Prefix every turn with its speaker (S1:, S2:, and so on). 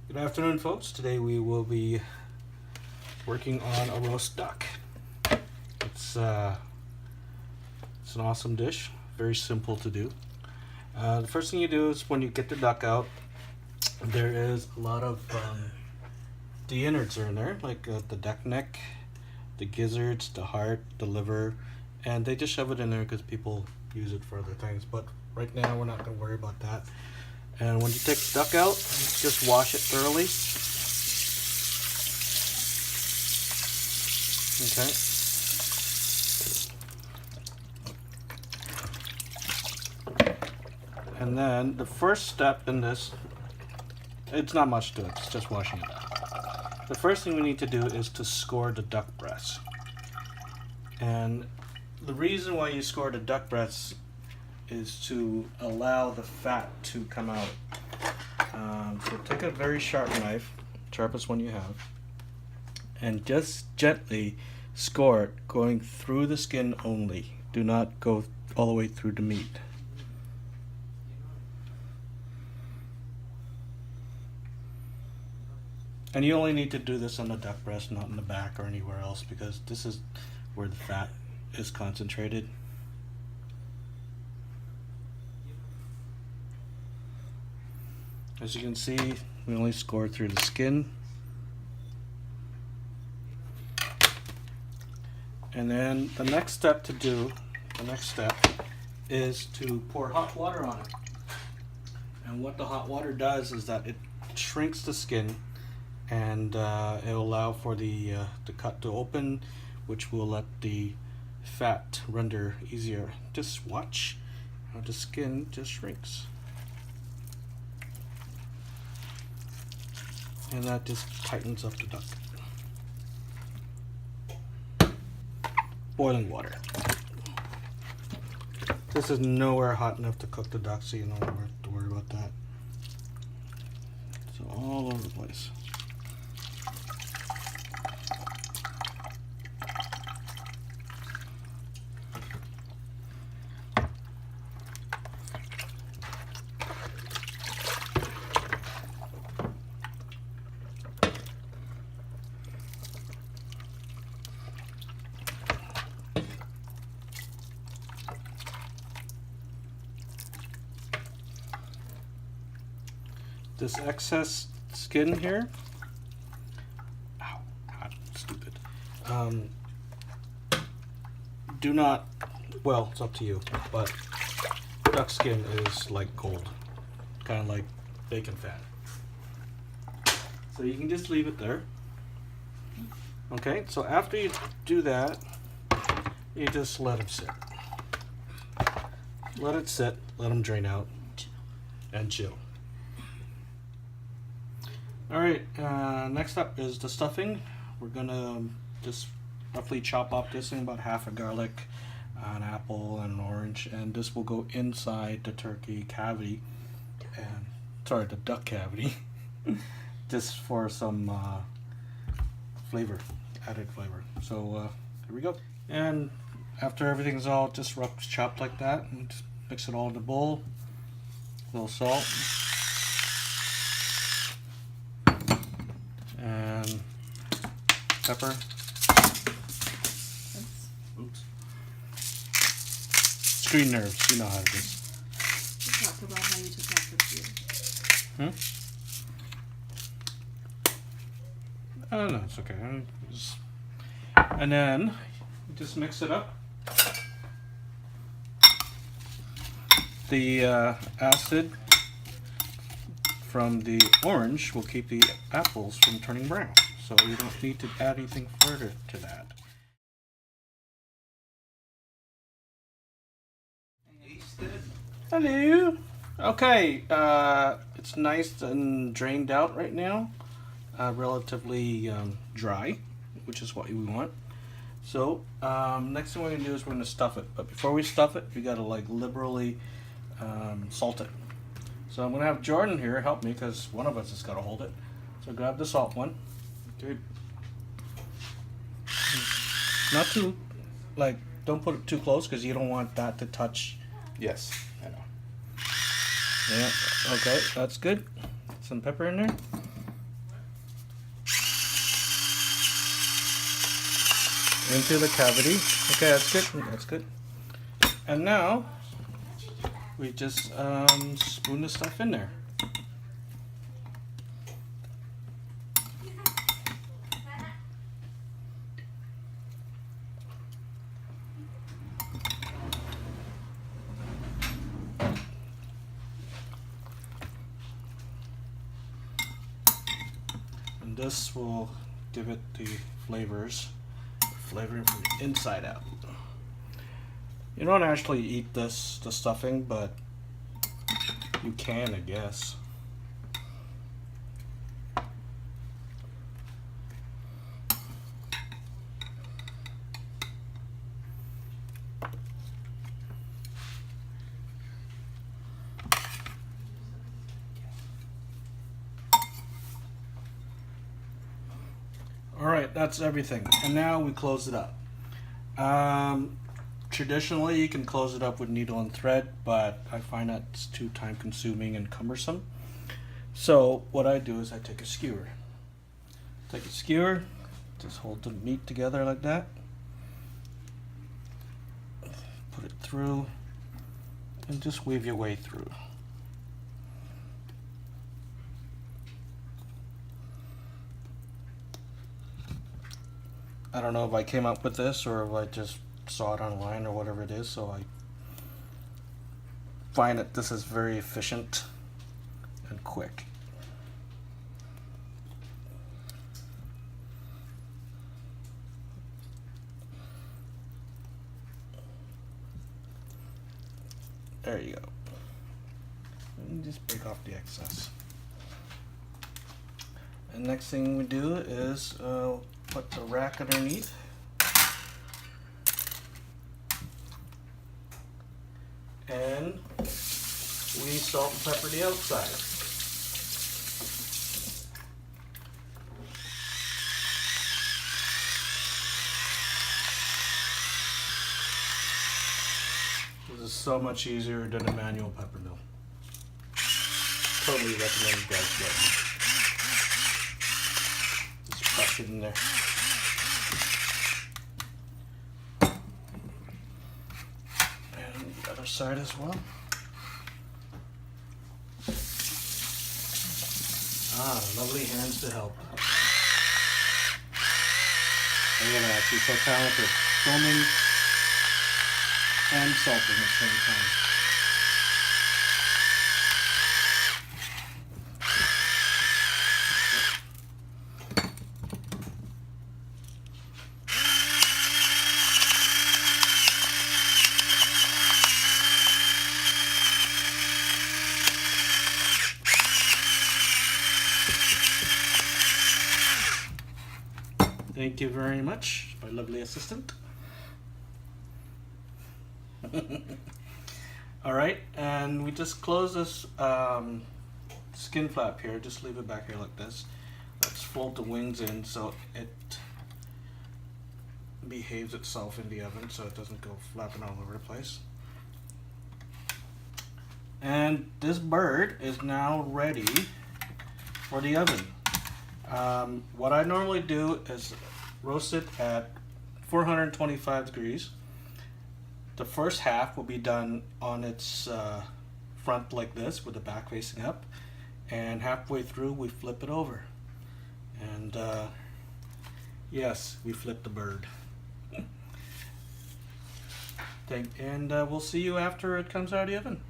S1: Good afternoon, folks. Today we will be working on a roast duck. It's an awesome dish, very simple to do. The first thing you do is when you get the duck out, there is a lot of the innards are in there, like the duck neck, the gizzards, the heart, the liver, and they just shove it in there because people use it for other things. But right now we're not going to worry about that. And when you take the duck out, just wash it thoroughly. Okay. And then the first step in this, it's not much to it, it's just washing it. The first thing we need to do is to score the duck breasts. And the reason why you score the duck breasts is to allow the fat to come out. So take a very sharp knife, sharpest one you have, and just gently score it, going through the skin only. Do not go all the way through the meat. And you only need to do this on the duck breast, not in the back or anywhere else, because this is where the fat is concentrated. As you can see, we only score through the skin. And then the next step is to pour hot water on it. And what the hot water does is that it shrinks the skin, and it'll allow for the cut to open, which will let the fat render easier. Just watch how the skin just shrinks. And that just tightens up the duck. Boiling water. This is nowhere hot enough to cook the duck, so you don't have to worry about that. So all over the place. This excess skin here, ow, God, stupid. Do not, well, it's up to you, but duck skin is like gold, kind of like bacon fat. So you can just leave it there. Okay, so after you do that, you just let it sit. Let it sit, let them drain out, and chill. Alright, next up is the stuffing. We're gonna just roughly chop up this in about half a garlic, an apple, and an orange, and this will go inside the turkey cavity, and sorry, the duck cavity, just for some flavor, added flavor. So here we go. And after everything's all just rough chopped like that, and just mix it all in the bowl. A little salt. And pepper. Oops. Screen nerves, you know how it is.
S2: You talk about how you took off the peel.
S1: Oh no, it's okay. And then you just mix it up. The acid from the orange will keep the apples from turning brown, so you don't need to add anything further to that. Hello. Okay, it's nice and drained out right now, relatively dry, which is what we want. So next thing we're gonna do is we're gonna stuff it, but before we stuff it, we gotta like liberally salt it. So I'm going to have Jordan here help me, because one of us has got to hold it. So grab the salt one. Okay. Not too, like, don't put it too close, because you don't want that to touch.
S3: Yes, I know.
S1: Yeah, okay, that's good. Some pepper in there. into the cavity. Okay, that's good. That's good. And now we just spoon the stuff in there. And this will give it the flavoring from the inside out. You don't actually eat the stuffing, but you can, I guess. Alright, that's everything. And now we close it up. Traditionally, you can close it up with needle and thread, but I find that's too time consuming and cumbersome. So what I do is I take a skewer. Just hold the meat together like that. Put it through and just weave your way through. I don't know if I came up with this or if I just saw it online or whatever it is, so I find that this is very efficient and quick. There you go. And just break off the excess. And next thing we do is put the rack underneath. And we salt and pepper the outside. This is so much easier than a manual pepper mill. Totally recommend you guys get it. Just crush it in there. And the other side as well. Ah, lovely hands to help. Look at that, she's so talented. Filming and salting at the same time. Thank you very much, my lovely assistant. Alright, and we just close this skin flap here, just leave it back here like this. Let's fold the wings in so it behaves itself in the oven so it doesn't go flapping all over the place. And this bird is now ready for the oven. What I normally do is roast it at 425 degrees. The first half will be done on its front like this with the back facing up, and halfway through we flip it over. And yes, we flip the bird. And we'll see you after it comes out of the oven.